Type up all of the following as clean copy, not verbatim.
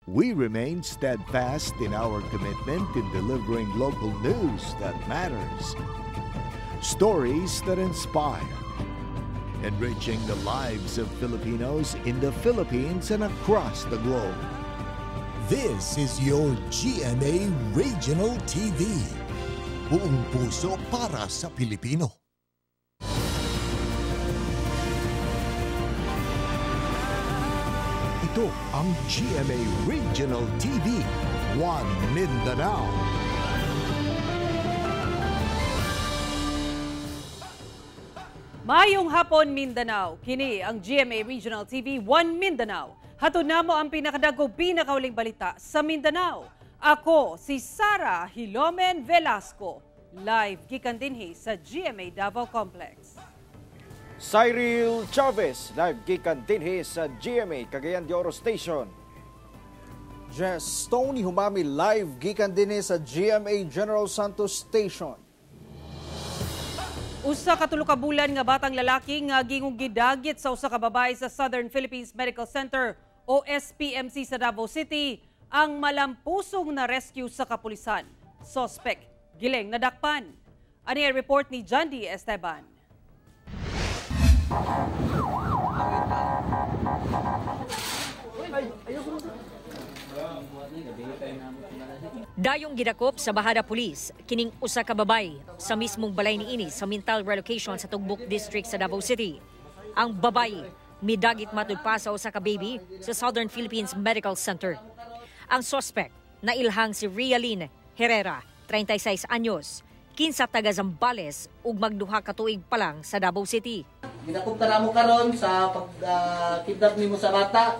We remain steadfast in our commitment in delivering local news that matters. Stories that inspire. Enriching the lives of Filipinos in the Philippines and across the globe. This is your GMA Regional TV. Buong puso para sa Pilipino. Ito ang GMA Regional TV, One Mindanao. Mayong hapon Mindanao, kini ang GMA Regional TV, One Mindanao. Hatod namo ang pinakadago pinakauling balita sa Mindanao. Ako si Sara Hilomen Velasco, live gikan dinhi sa GMA Davao Complex. Cyril Chavez, live gikan dinhi sa GMA Cagayan de Oro Station. Jess Tony Humami, live gikan dinhi sa GMA General Santos Station. Usa ka tulo ka bulan nga batang lalaki nga gingong gidagit sa usa ka babae sa Southern Philippines Medical Center o SPMC sa Davao City ang malampusong na rescue sa kapulisan. Suspect giling nadakpan. Ani ang report ni John D. Esteban. Dayong gidakop sa Bahada Police, kining usa ka babay sa mismong balay niini sa mental relocation sa Tugbok District sa Davao City. Ang babay midagit matud pa sa usa ka baby sa Southern Philippines Medical Center. Ang suspect na ilhang si Rialyn Herrera, 36 anyos, kinsa taga Zambales ug magduha ka tuig pa lang sa Davao City. Ginakop ta namo karon sa pag-kidnap nimo sa bata.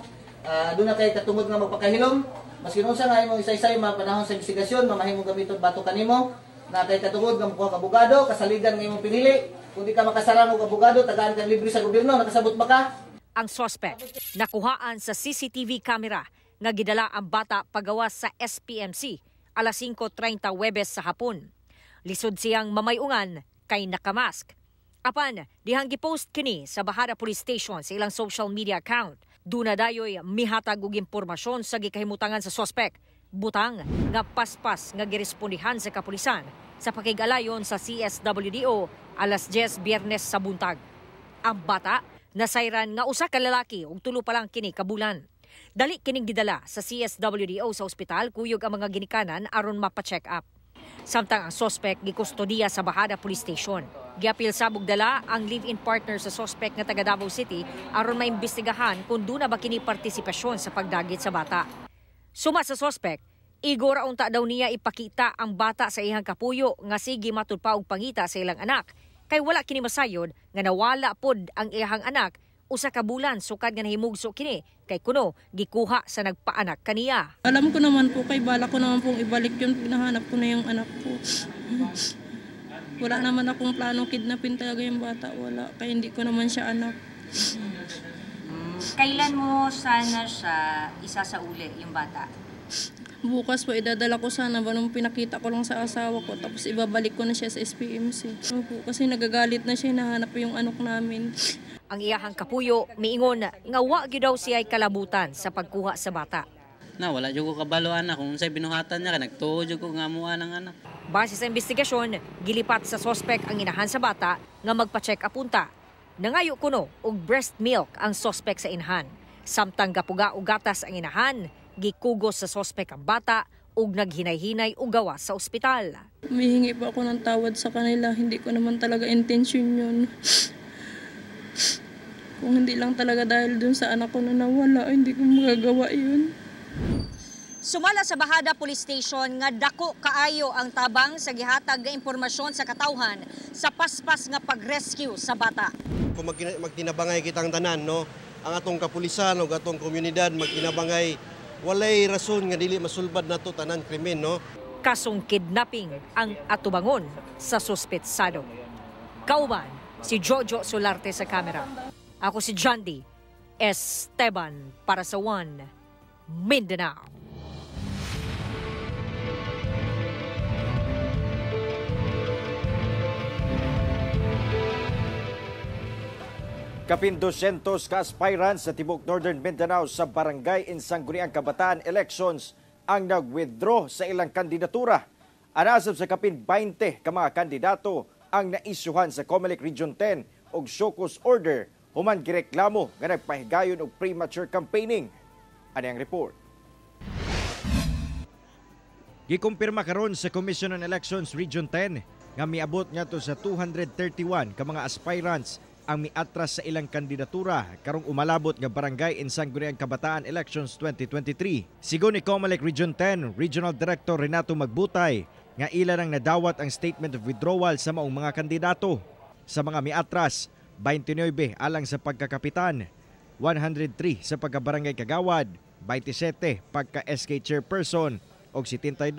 Doon na kay katungod nga magpakahilom. Maski unsa nga imong isa-isay panahon sa investigasyon, mamahimong gamiton bato kanimo. Na kay katungod nga mukuha ka abogado, kasaligan nga imong pinili. Kung di ka makasara og abogado, tagaan ka libre sa gobyerno, nakasabot ba ka? Ang suspect nakuhaan sa CCTV camera nga gidala ang bata pagawas sa SPMC alas 5:30 Huwebes sa hapon. Lisod siyang mamayungan kay nakamask. Apan, dihang gipost kini sa Bahada Police Station sa ilang social media account. Duna dayoy mihatag og impormasyon sa gikahimutangan sa suspect. Butang nga paspas nga girespondihan sa kapulisan sa pakigalayon sa CSWDO alas 10 Biyernes sa buntag. Ang bata nasayran nga usa ka lalaki ug tulo pa lang kini ka bulan. Dali kining gidala sa CSWDO sa ospital kuyog ang mga ginikanan aron mapa-check up. Samtang ang suspect gikustodiya sa Bahada Police Station. Giapil sabog dala ang live-in partner sa suspect nga taga Davao City aron maimbestigahan kung duna ba kini partisipasyon sa pagdagit sa bata. Suma sa suspect, igor unta daw niya ipakita ang bata sa iyang kapuyo nga sige matud pa og pangita sa ilang anak kay wala kini masayod nga nawala pod ang iyang anak usa ka bulan sukad nga nahimugso kini kay kuno gikuha sa nagpaanak kaniya. Alam ko naman po kay bala ko naman pong ibalik yun, pinahanap ko na yung anak ko. Wala naman akong plano kidnapin talaga yung bata, wala. Kaya hindi ko naman siya anak. Kailan mo sana siya isasauli yung bata? Bukas po idadala ko sana ba nung pinakita ko lang sa asawa ko tapos ibabalik ko na siya sa SPMC. Opo, kasi nagagalit na siya, nahanap yung anak namin. Ang iyahang kapuyo miingon nga wa gyud daw siya kalabutan sa pagkuha sa bata. Na wala jud ko kabalo anak kung unsay binuhatan niya nagtuo jud ko nga amuha ng anak. Base sa investigasyon, gilipat sa suspect ang inahan sa bata nga magpa-check up unta. Nangayo kuno og breast milk ang suspect sa inahan. Samtang gapuga og gatas ang inahan, gikugos sa suspect ang bata ug naghinay-hinay og gawas sa ospital. Humihingi po ako ng tawad sa kanila, hindi ko naman talaga intensyon yun. Kung hindi lang talaga dahil dun sa anak ko na nawala, hindi ko magagawa yun. Sumala sa Bahada Police Station nga dako kaayo ang tabang sa gihatag nga impormasyon sa katawhan sa paspas nga pag-rescue sa bata. Kung magtinabangay kitang tanan, no, ang atong kapulisan o atong komunidad magtinabangay, walay rason nga dili masulbad nato tanan krimen, no. Kasong kidnapping ang atubangon sa suspetsado. Kauban si Jojo Solarte sa kamera. Ako si John D. Esteban para sa One Mindanao. Kapin 200 ka aspirants sa Tibok Northern Mindanao sa Barangay Insanguniang Kabataan elections ang nag-withdraw sa ilang kandidatura. Anasab sa kapin 20 ka mga kandidato ang naisuhan sa COMELEC Region 10 og show-cause order human gireklamo nga nagpahigayon og premature campaigning. Ani ang report. Gikumpirma karon sa Commission on Elections Region 10 nga miabot ngadto sa 231 ka mga aspirants ang miatras sa ilang kandidatura karong umalabot nga Barangay Insanguniang Kabataan Elections 2023. Sigon ni COMELEC Region 10 Regional Director Renato Magbutay nga ilan ang nadawat ang statement of withdrawal sa maong mga kandidato. Sa mga miatras, 29 alang sa pagkakapitan, 103 sa pagkabarangay kagawad, 27 pagka-SK chairperson o 72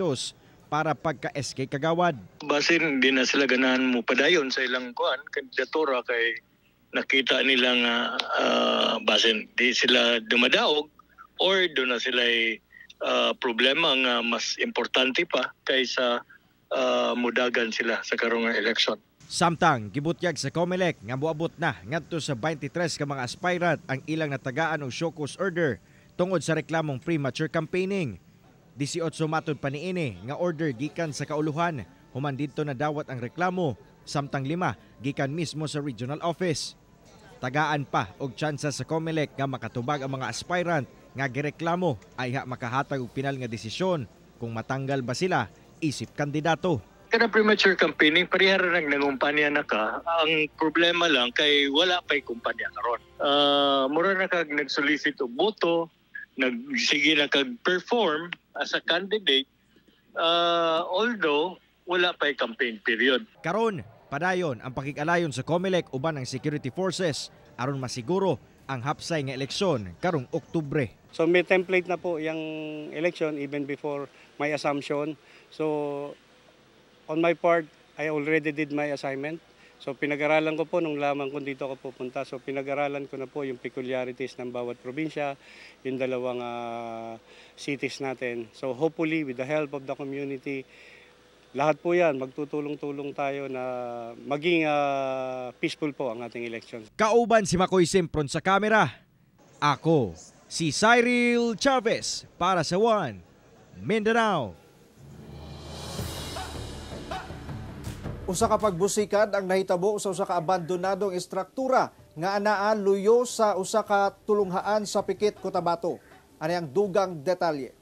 para pagka-SK kagawad. Basin hindi na sila ganahan mo padayon sa ilang kandidatura kay nakita nilang basin di sila dumadaog or doon na sila problema nga mas importante pa kaysa mudagan sila sa karong election. Samtang gibutyag sa COMELEC nga moabot na ngadto sa 23 ka mga aspirant ang ilang natagaan og show-cause order tungod sa reklamong premature campaigning. 18 matod pa niini nga order gikan sa kauluhan human didto na dawat ang reklamo samtang 5 gikan mismo sa regional office. Tagaan pa og tsansa sa COMELEC nga makatubag ang mga aspirant nga gireklamo ay makahatag og pinal nga desisyon kung matanggal ba sila isip kandidato. Kada premature campaigning, parihara nang nangumpanya na ka. Ang problema lang kay wala pa'y kumpanya karon. Mura na kag nag-solicit og boto, sige na kag-perform as a candidate, although wala pa'y campaign period. Karon, padayon ang pakikalayon sa COMELEC uban ng security forces aron masiguro ang hapsay nga eleksyon karong Oktubre. So may template na po yung election even before my assumption. So on my part, I already did my assignment. So pinag-aralan ko po nung lamang kung dito ako pupunta. So pinag-aralan ko na po yung peculiarities ng bawat probinsya, yung dalawang cities natin. So hopefully with the help of the community, lahat po yan, magtutulong-tulong tayo na maging peaceful po ang ating election. Kauban si Makoy Simpron sa kamera. Ako, si Cyril Chavez para sa One Mindanao. Usa ka pagbusikad ang nahitabo sa usa ka abandonadong estruktura nga anaa luyo sa usa ka tulunghaan sa Pikit, Cotabato. Ano ang dugang detalye?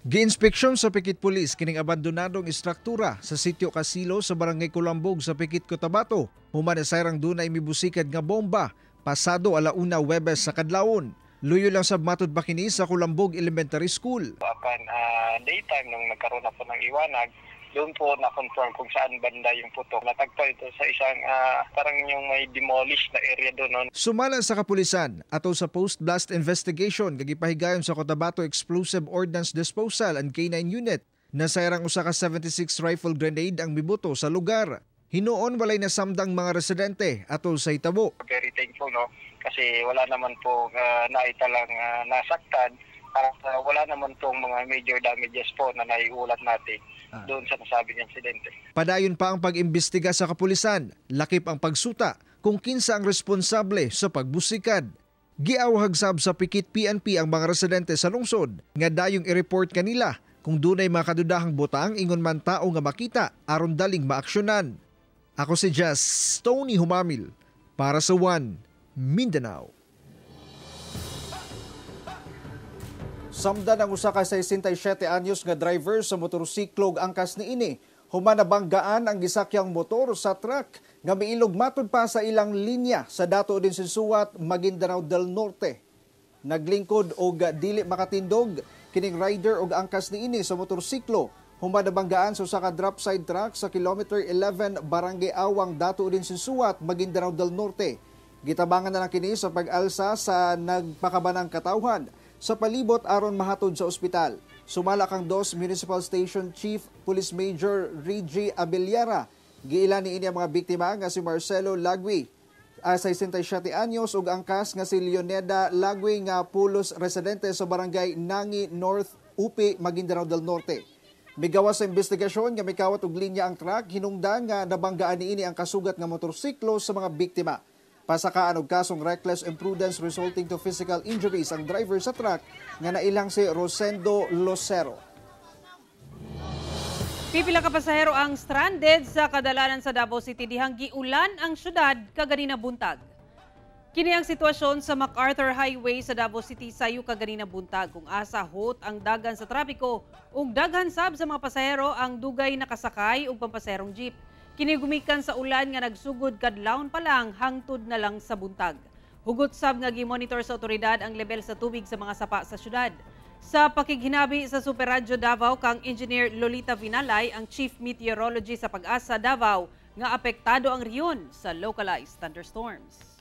Gi-inspeksyon sa Pikit Police kining abandonadong estruktura sa sitio Casilo sa Barangay Kulambog sa Pikit, Cotabato. Human sayrang dunay mibusikad nga bomba pasado alauna Huwebes sa kadlawon. Luyo lang sab matud pa kini sa Kulambog Elementary School. Apan daytime nung nagkaroon na po ng iwanag, doon po na-confirm kung saan banda yung putok. Natagpo ito sa isang parang yung may demolished na area doon. Sumala sa kapulisan ato sa post-blast investigation gagipahigayon sa Cotabato Explosive Ordnance Disposal and K9 Unit. Nasayrang usa ka 76 rifle grenade ang mibuto sa lugar. Hinuon walay nasamdang mga residente atol sa hitabo. Very thankful kasi wala naman po naitalang nasaktan. Wala naman pong mga major damages po na naiulat natin doon sa nasabing insidente. Padayon pa ang pag-imbestiga sa kapulisan, lakip ang pagsuta kung kinsa ang responsable sa pagbusikad. Giawhag sab sa Pikit PNP ang mga residente sa lungsod nga dayong i-report kanila kung dunay makadudahang botang ingon man tao nga makita aron daling maaksyonan. Ako si Just Tony Humamil para sa One Mindanao. Samdan ang usa ka 67 anyos nga driver sa motorsiklo angkas niini. Human nabanggaan ang gisakyang motor sa truck nga miilog matud pa sa ilang linya sa Dato din Sinsuat, Maguindanao del Norte. Naglingkod og dili makatindog kining rider og angkas niini sa motorsiklo. Human nabanggaan sa usa ka drop side truck sa kilometer 11 Barangay Awang, Dato din Sinsuat, Maguindanao del Norte. Gitabangan na lang kini sa pag-alsa sa nagpakabanang katawhan sa palibot aron mahatod sa ospital. Sumala kang DOS Municipal Station Chief Police Major Reggie Abeliara. Giila niini ang mga biktima nga si Marcelo Lagui, 67 anyos, ug angkas nga si Leoneda Lagui nga pulos residente sa Barangay Nangi North, Upi, Maguindanao del Norte. Migawas sa investigasyon nga mikawat og linya ang truck, hinungdan nga nabanggaan niini ang kasugat nga motorsiklo sa mga biktima. Pasakaan og kasong reckless imprudence resulting to physical injuries ang driver sa truck nga nailang si Rosendo Losero. Pipila ka pasahero ang stranded sa kadalanan sa Davao City dihang giulan ang syudad kaganina buntag. Kini ang sitwasyon sa MacArthur Highway sa Davao City sayo kaganina buntag kung asa hot ang dagan sa trapiko ug daghan sab sa mga pasahero ang dugay nakasakay ug pampaserong jeep. Kini gumikan sa ulan nga nagsugod kadlawon pa lang hangtod na lang sa buntag. Hugot sab nga gi-monitor sa otoridad ang level sa tubig sa mga sapa sa syudad. Sa pakighinabi sa Super Radio Davao kang Engineer Lolita Vinalay, ang Chief Meteorology sa Pag-asa Davao, nga apektado ang riyon sa localized thunderstorms.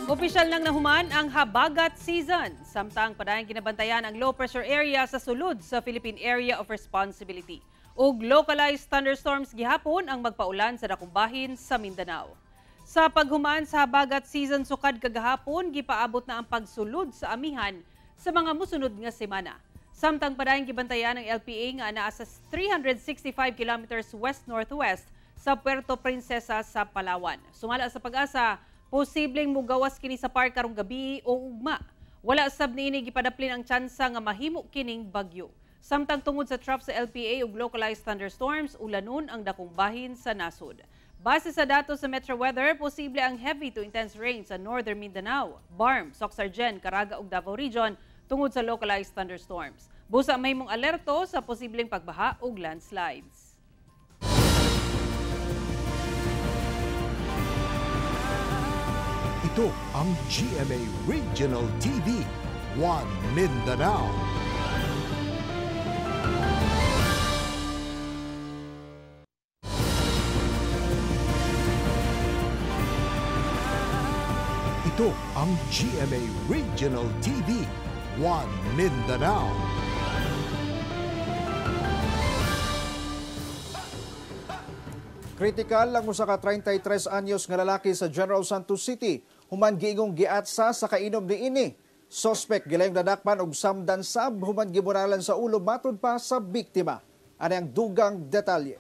Opisyal nang nahuman ang habagat season, samtang padayang ginabantayan ang low pressure area sa sulod sa Philippine Area of Responsibility. Ug localized thunderstorms gihapon ang magpaulan sa dakong bahin sa Mindanao. Sa paghuman sa habagat season sukad kagahapon, gipaabot na ang pagsulod sa amihan sa mga musunod nga semana. Samtang padayang gibantayan ng LPA nga anaa sa 365 kilometers west-northwest sa Puerto Princesa sa Palawan. Sumala sa Pag-asa, posibleng mugawas kini sa park karong gabi o ugma. Wala sab niini gipadaplin ang tsansa nga mahimo kining bagyo. Samtang tungod sa trough sa LPA ug localized thunderstorms, ulanon ang dakong bahin sa nasod. Base sa datos sa Metro Weather, posible ang heavy to intense rain sa Northern Mindanao, Barm, Soxargen, Caraga ug Davao Region tungod sa localized thunderstorms. Busa may mong alerto sa posibleng pagbaha ug landslides. Ito ang GMA Regional TV, One Mindanao. Ito ang GMA Regional TV, One Mindanao. Kritikal lang usa ka 33 anyos nga lalaki sa General Santos City human giingong giatsa sa kainom niini. Suspect gilayong dadakpan og samdan sab human giburalan sa ulo matud pa sa biktima. Ani ang dugang detalye.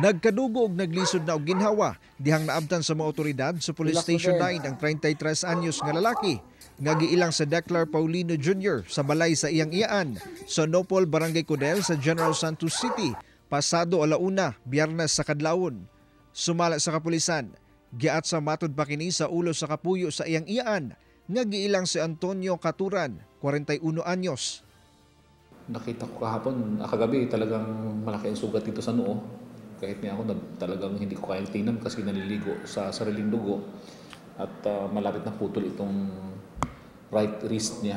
Nagkadugo og naglisod na og ginhawa dihang naabtan sa mga otoridad sa Police Station 9 ang 33 anyos nga lalaki nga giilang sa Declar Paulino Jr. sa balay sa iyang iyaan sa Nopol, Barangay Codel sa General Santos City pasado alauna, Biyernes sa kadlawon. Sumala sa kapulisan, giat sa matud pa kini sa ulo sa kapuyo sa iyang iyaan nga giilang si Antonio Caturan, 41 anyos. Nakita ko kahapon, kagabi talagang malaki ang sugat dito sa noo. Kahit niya ako talagang hindi ko kayang tingnan kasi naliligo sa sariling dugo at malapit na putol itong right wrist niya.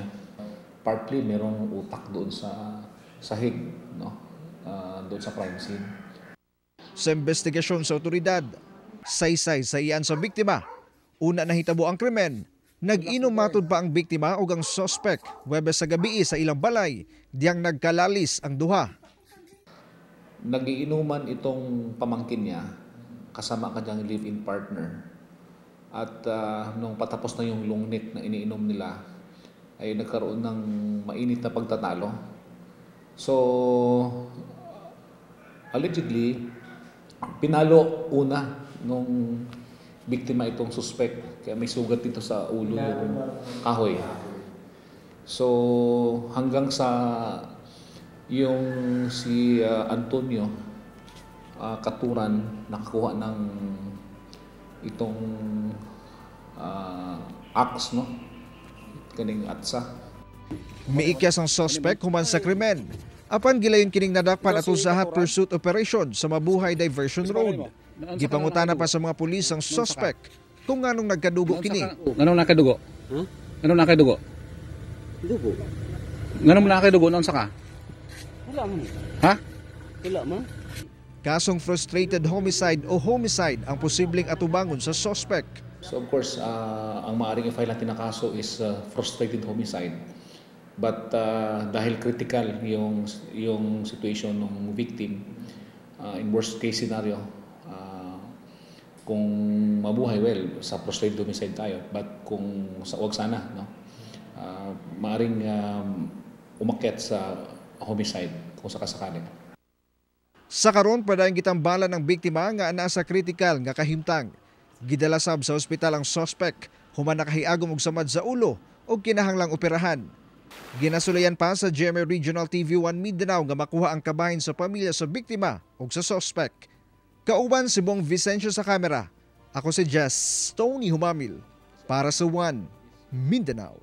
Partly merong utak doon sa sahig, no? Doon sa crime scene. Sa investigasyon sa otoridad, saysay sa iyan sa biktima. Una na hitabo ang krimen, nag-inom matud pa ang biktima o ang suspect Huwebes sa gabi sa ilang balay diyang nagkalalis ang duha. Nagiinuman itong pamangkin niya kasama kanyang live-in partner. At nung patapos na yung long neck na iniinom nila ay nagkaroon ng mainit na pagtatalo. So, allegedly, pinalo una nung biktima itong suspect. Kaya may sugat dito sa ulo yung kahoy. So, hanggang sa yung si Antonio Caturan nakakuha ng itong axe, no? Kaning atsa. Miikyas ang suspect human sa krimen. Apan gilayon kining nadakpan ato sa hot pursuit operation sa Mabuhay Diversion Road. Gipangutana pa sa mga pulis ang suspect kung nganong nagkadugo kini. Nganong nakadugo? Nganong nakadugo? Dugo. Nganong nakadugo noon sa ka? Wala man. Ha? Wala man. Kasong frustrated homicide o homicide ang posibleng atubangon sa suspect. So of course, ang maaaring i-file natin na kaso is frustrated homicide. But dahil critical yung situation ng victim, in worst case scenario, Kung mabuhay, well, sa prostrate homicide tayo. But kung wag sana, no? Maaring umakyat sa homicide kung sakasakali. Sa karon padayong gitambala ng biktima nga nasa critical nga kahimtang. Gidala sab sa ospital ang suspect, human nakahiagom og samad sa ulo o kinahanglang operahan. Ginasulayan pa sa GMA Regional TV1 Mindanao nga makuha ang kabahin sa pamilya sa biktima o sa suspect. Kauban si Bong Vicencio sa kamera. Ako si Jess Tony Humamil para sa One Mindanao.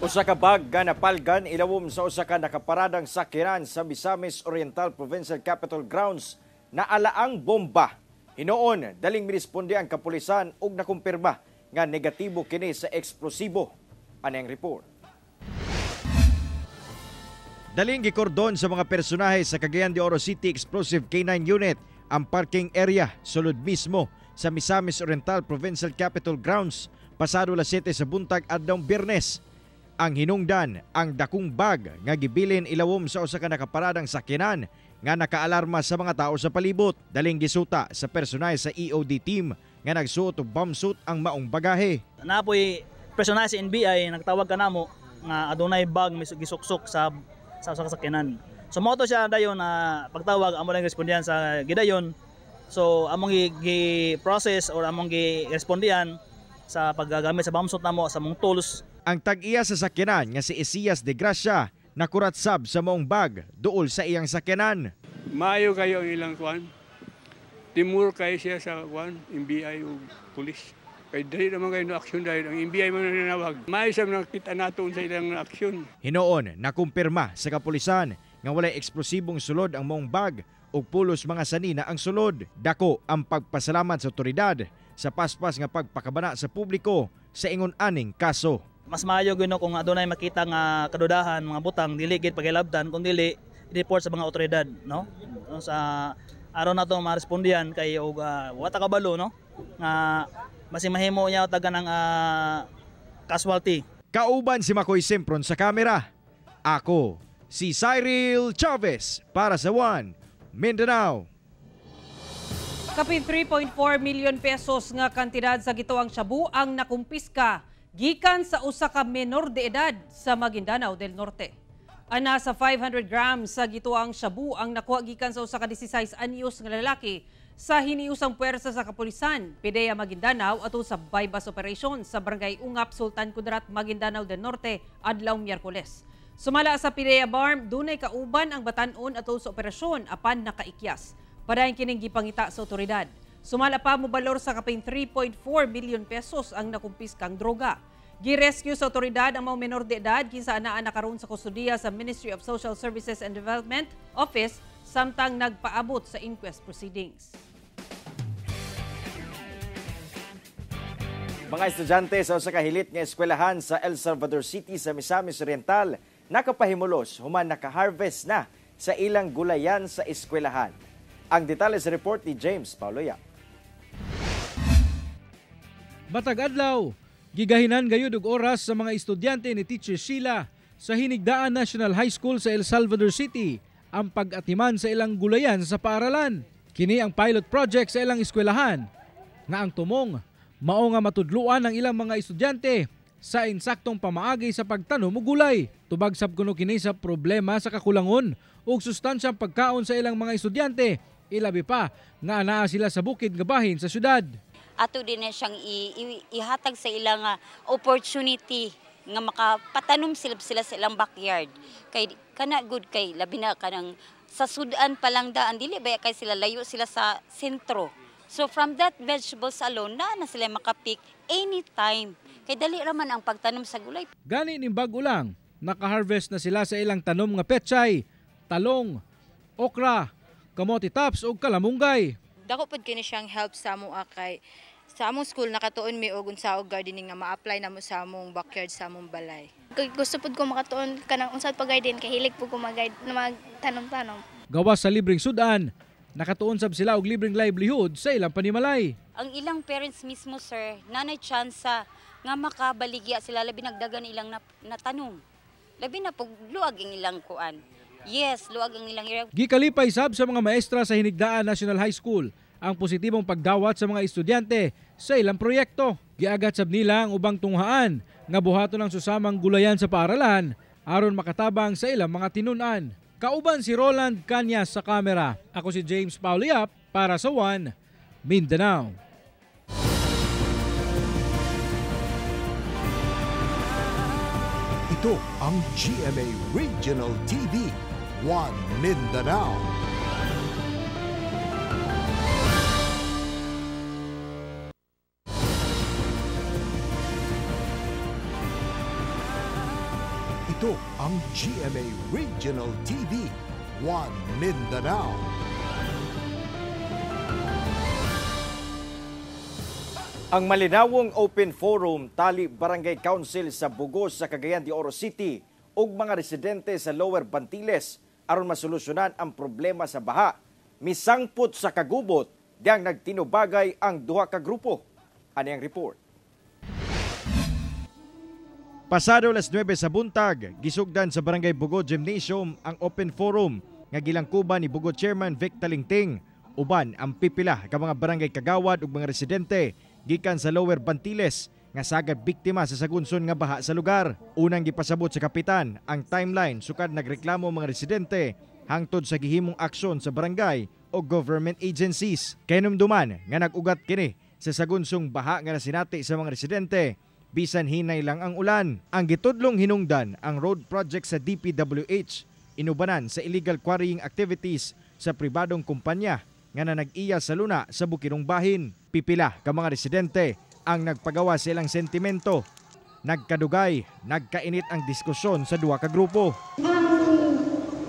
Usa ka bag nga napalgan ilawom sa usa ka nakaparadang sakyanan sa Misamis Oriental Provincial Capital Grounds na alaang bomba. Hinoon, daling miresponde ang kapulisan ug nakumpirma nga negatibo kini sa eksplosibo. Aneng report. Daling gikordon sa mga personahe sa Cagayan de Oro City Explosive K9 Unit ang parking area sulod mismo sa Misamis Oriental Provincial Capital Grounds pasado alas 7 sa buntag adtong Biyernes. Ang hinungdan ang dakong bag nga gibilin ilawom sa usa ka nakaparadang sakyanan nga nakaalarma sa mga tao sa palibot. Daling gisuta sa personahe sa EOD team nga nagsuot og bomb suit ang maong bagahe. Napoy personahe sa NBI nagtawag kanamo nga adunay bag gisuksok sa sakyanan. So mo to siya dayon na pagtawag amo lang respondihan sa gidayon. So among gi-process or among gi-respondihan sa paggagamit sa bomb suit namo sa mong tools. Ang tag-iya sa sakyanan nga si Isias de Gracia nakuratsab sa maong bag duol sa iyang sakyanan. Maayo kayo ang ilang kuan. Timur kayo siya sa kuan, NBI o pulis. Kaya dahil naman kayo na aksyon dahil ang NBI man nanawag. Maayo sa nakita nato sa ilang aksyon. Hinoon, nakumpirma sa kapulisan nga walay eksplosibong sulod ang maong bag ug pulos mga sanina ang sulod. Dako ang pagpasalamat sa otoridad sa paspas nga pagpakabana sa publiko sa ingon aning kaso. Mas maayo gino kung adunay makita nga kadudahan mga butang dili gid pagilabtan kun dili report sa mga otoridad, no? Sa aron nato marespondihan kay og wata kabalo, no? Nga basi mahimo nya taga ng casualty. Kauban si Makoy Simpron sa kamera. Ako si Cyril Chavez para sa One Mindanao. Kapin 3.4 million pesos nga kantidad sa gituang shabu ang nakumpiska gikan sa usa ka menor de edad sa Maguindanao del Norte. Ana sa 500 grams sa gituang shabu ang nakuha gikan sa usa ka 16 anyos nga lalaki sa hiniusang puwersa sa kapulisan, PDEA Maguindanao ato sa bypass operation sa Barangay Ungap, Sultan Kudarat, Maguindanao del Norte adlaw Miyerkules. Sumala sa PDEA BARM, dunay kauban ang batan-on ato sa operasyon apan nakaikyas. Padayon kining gipangita sa otoridad. Sumala pa mo balor sa kapin 3.4 million pesos ang nakumpiskang droga. Gi-rescue sa otoridad ang mga menor de edad kinsa anaa nakaroon sa kustudiya sa Ministry of Social Services and Development Office samtang nagpaabot sa inquest proceedings. Mga estudyante sa usa ka hilit nga eskwelahan sa El Salvador City sa Misamis Oriental nakapahimulos human naka-harvest na sa ilang gulayan sa eskwelahan. Ang detalye sa report ni James Pauloya. Matag adlaw, gigahinan gayud og oras sa mga estudyante ni Teacher Sheila sa Hinigdaan National High School sa El Salvador City ang pag-atiman sa ilang gulayan sa paaralan. Kini ang pilot project sa ilang eskwelahan nga ang tumong mao nga matudluan ang ilang mga estudyante sa insaktong pamaagi sa pagtanom og gulay. Tubag sab kuno kini sa problema sa kakulangon ug sustansyang pagkaon sa ilang mga estudyante, ilabi pa nga anaa sila sa bukid nga bahin sa syudad. Ato din na siyang ihatag sa ilang opportunity nga makapatanom sila sa ilang backyard. Kay kana good kay labi na kanang sa sudan pa lang daan dili ba kay sila layo sila sa sentro. So from that vegetables alone na sila makapick anytime. Kay dali raman ang pagtanom sa gulay. Gani ning bag-o lang, naka-harvest na sila sa ilang tanom nga pechay, talong, okra, kamote tops ug kalamunggay. Dako pod kini siyang help sa amo kay sa among school nakatuon mi og unsaog gardening nga ma-apply namo sa among backyard sa among balay. Gusto pod ko makatuon kanang unsad pag-garden kay hilig po ko magtanom-tanom. Gawas sa libreng sudan, nakatuon sab sila og libreng livelihood sa ilang panimalay. Ang ilang parents mismo sir, nanay tsansa nga makabaligya sila labi nagdagan ilang natanom. Labi na pugluag ang ilang kuan. Yes, luag ang ilang area. Gikalipay sab sa mga maestra sa Hinigdaan National High School ang positibong pagdawat sa mga estudyante sa ilang proyekto. Giagat sab nila ang ubang tunghaan nga buhaton ng susamang gulayan sa paaralan aron makatabang sa ilang mga tinunan. Kauban si Roland Cañas sa kamera. Ako si James Pauliap para sa One Mindanao. Ito ang GMA Regional TV, One Mindanao. Ito ang GMA Regional TV, One Mindanao. Ang malinawong open forum tali Barangay Council sa Bugos sa Cagayan de Oro City ug mga residente sa Lower Bantiles aron masolusyonan ang problema sa baha. Misangpot sa kagubot diyang nagtinubagay ang duha ka grupo. Ani ang report. Pasado alas 9 sa buntag, gisugdan sa Barangay Bugo Gymnasium ang open forum nga gilangkuban ni Bugo Chairman Vic Talingting uban ang pipila ka mga barangay kagawad ug mga residente gikan sa Lower Bantiles nga sagad biktima sa sagunson nga baha sa lugar. Unang gipasabot sa kapitan ang timeline sukad nagreklamo mga residente hangtod sa gihimong aksyon sa barangay o government agencies. Kainumduman nga nag-ugat kini sa sagunsong baha nga nasinati sa mga residente bisan hinay lang ang ulan. Ang gitudlong hinungdan ang road project sa DPWH inubanan sa illegal quarrying activities sa pribadong kumpanya nga nag-iya sa luna sa Bukirong Bahin. Pipila ka mga residente ang nagpagawa sa ilang sentimento. Nagkadugay, nagkainit ang diskusyon sa duha ka grupo. Ang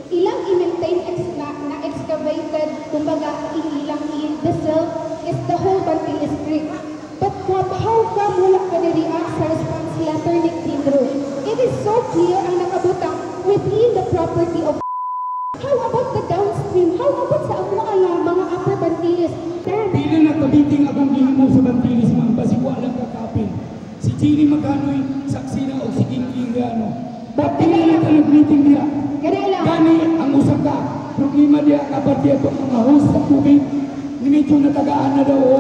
ilang i-maintain na excavated, kumbaga ilang i-dissolve is the whole Bantiles Creek. But how come wala ka niriak sa response letter ni Kindro? It is so clear ang nakabutang within the property of. How about the downstream? How about sa mga upper Bantiles? Pila na kabiting akong gihimo sa Bantiles, mga basigwa lang kakapin. Si Chini Magano'y saksi na o si King Gano. Ba't pila na ka nag-meeting niya? Gani ang usap ka. Problema niya kapag diya itong mga host sa tubig. Medyo natagaan na daw o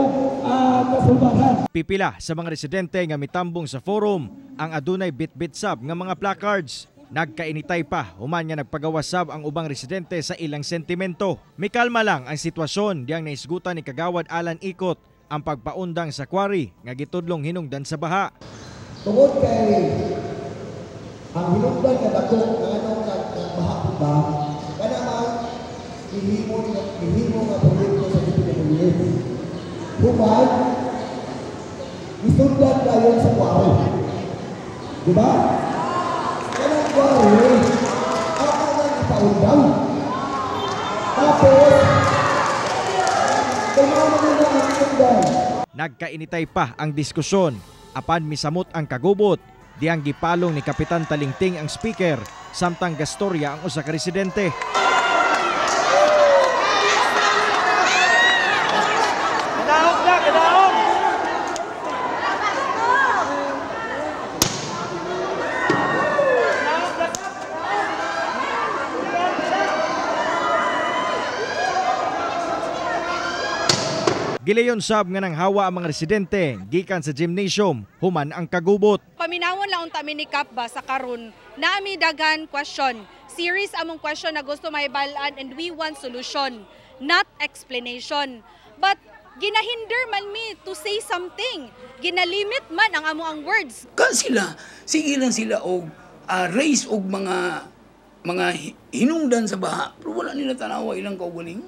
kasulbaran. Pipila sa mga residente nga mitambong sa forum ang adunay bit-bit sab nga mga placards. Nagkainitay pa human nga nagpagawasab ang ubang residente sa ilang sentimento. Mikalma lang ang sitwasyon diyang naisgutan ni Kagawad Alan Ikot ang pagpaundang sa quarry nga gitudlong hinungdan sa baha. Tungod kay ang hinungdan nga dako nga anong nagbaha ba kana man ihimo nga proyekto sa DPWH. Human isundan dayon sa quarry. Diba? Ako nga ipaundang. Tapos, nagkainitay pa ang diskusyon apan misamot ang kagubot diyang gipalong ni Kapitan Talingting ang speaker samtang gastorya ang usa ka residente. Gilayon sab nga nang hawa ang mga residente gikan sa gymnasium human ang kagubot. Paminawon lang unta mi ni Kap ba sa karon nami dagan question. Series among question na gusto maibalaan and we want solution, not explanation. But ginahinder man mi to say something. Ginalimit man ang amo ang words. Sila, sige lang sila og raise og mga hinungdan sa baha. Pero wala nila tanawa ilang kaugaling.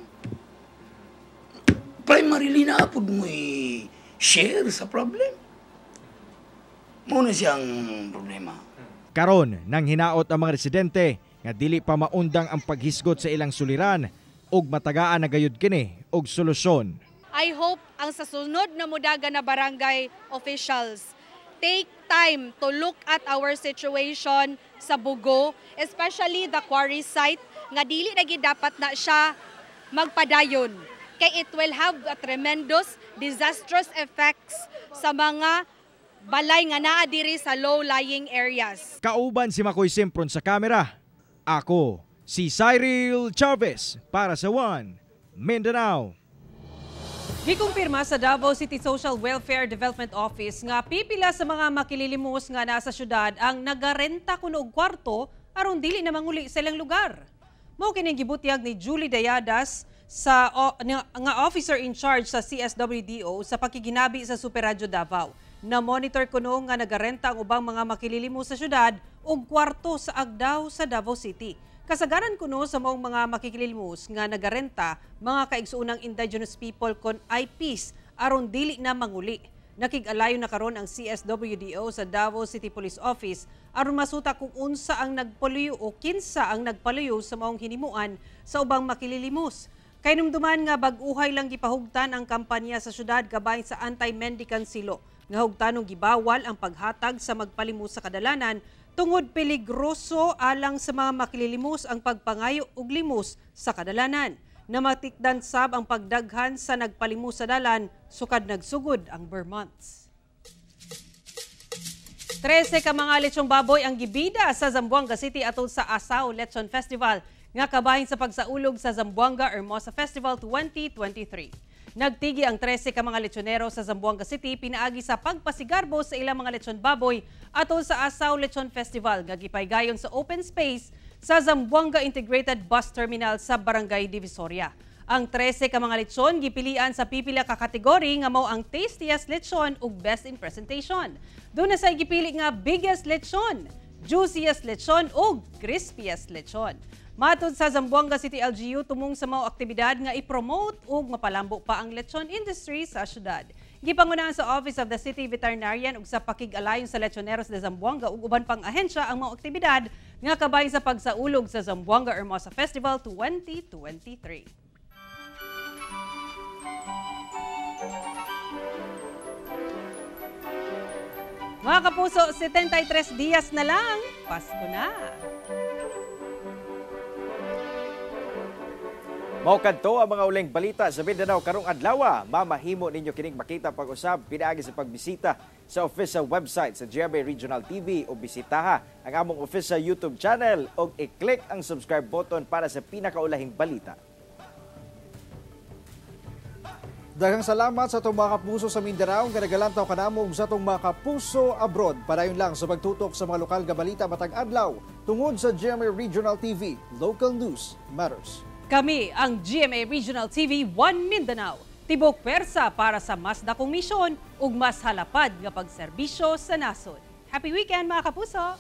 Primarily na apod mo share sa problem. Muna siyang problema. Karon nang hinaot ang mga residente nga dili pa maundang ang paghisgot sa ilang suliran ug matagaan na gayud kini og solusyon. I hope ang sa sunod na mudaga na barangay officials take time to look at our situation sa Bugo, especially the quarry site nga dili na gid dapat na siya magpadayon. Kay it will have a tremendous disastrous effects sa mga balay nga naa diri sa low-lying areas. Kauban si Makoy Simpron sa kamera. Ako Si Cyril Chavez para sa One Mindanao. Gikumpirma sa Davao City Social Welfare Development Office nga pipila sa mga makililimos nga nasa syudad ang nagarenta kuno og kwarto aron dili na manguli sa ilang lugar. Mao kining gibutyag ni Julie Dayadas nga officer in charge sa CSWDO sa pakiginabi sa Super Radio Davao. Na-monitor kuno nga nagarenta ang ubang mga makililimos sa syudad og kwarto sa Agdao sa Davao City. Kasagaran kuno sa maong mga makikililimos nga nagarenta mga kaigsuunang indigenous people kon IPs aron dili na manguli. Nakig-alayo na karon ang CSWDO sa Davao City Police Office aron masuta kung unsa ang nagpaluyo o kinsa ang nagpaluyo sa maong hinimuan sa ubang makililimos. Kay numduman nga bag-uhay lang gipahugtan ang kampanya sa syudad kabay sa anti-mendicant silo nga hugtanong gibawal ang paghatag sa magpalimos sa kadalanan tungod peligroso alang sa mga makililimos ang pagpangayo og limos sa kadalanan. Namatikdan sab ang pagdaghan sa nagpalimos sa dalan sukad nagsugod ang Vermonts. 13 ka mga lechong baboy ang gibida sa Zamboanga City atol sa Asaw Lechon Festival nga kabahin sa pagsaulog sa Zamboanga Hermosa Festival 2023. Nagtigi ang 13 ka mga lechonero sa Zamboanga City pinaagi sa pagpasigarbo sa ilang mga lechon baboy atol sa Asaw Lechon Festival nga gipaygayon sa open space sa Zamboanga Integrated Bus Terminal sa Barangay Divisoria. Ang 13 ka mga lechon gipilian sa pipila ka kategory nga mao ang tastiest lechon ug best in presentation. Doon na sa gipili nga biggest lechon, juiciest lechon ug crispiest lechon. Matod sa Zamboanga City LGU, tumong sa mga aktibidad nga i-promote ug mapalambo pa ang lechon industry sa syudad. Gipangunahan sa Office of the City Veterinarian ug sa pakig-alayon sa Lechoneros de Zamboanga ug uban pang ahensya ang mga aktibidad nga kabahin sa pagsaulog sa Zamboanga Hermosa Festival 2023. Mga kapuso, 73 diyas na lang, Pasko na! Mao kadto ang mga uling balita sa Mindanao karong adlaw. Mamahimo ninyo kining makita pag-usab pinaagi sa pagbisita sa official website sa GMA Regional TV o bisitaha ang among official YouTube channel o i-click ang subscribe button para sa pinakaulahing balita. Daghang salamat sa itong mga kapuso sa Mindanao nga nagalantaw kanamo sa itong mga kapuso abroad. Padayon lang sa pagtutok sa mga lokal nga balita matag adlaw tungod sa GMA Regional TV. Local News Matters. Kami ang GMA Regional TV 1 Mindanao. Tibok persa para sa mas dakong misyon ug mas halapad nga pagserbisyo sa nasod. Happy weekend mga kapuso!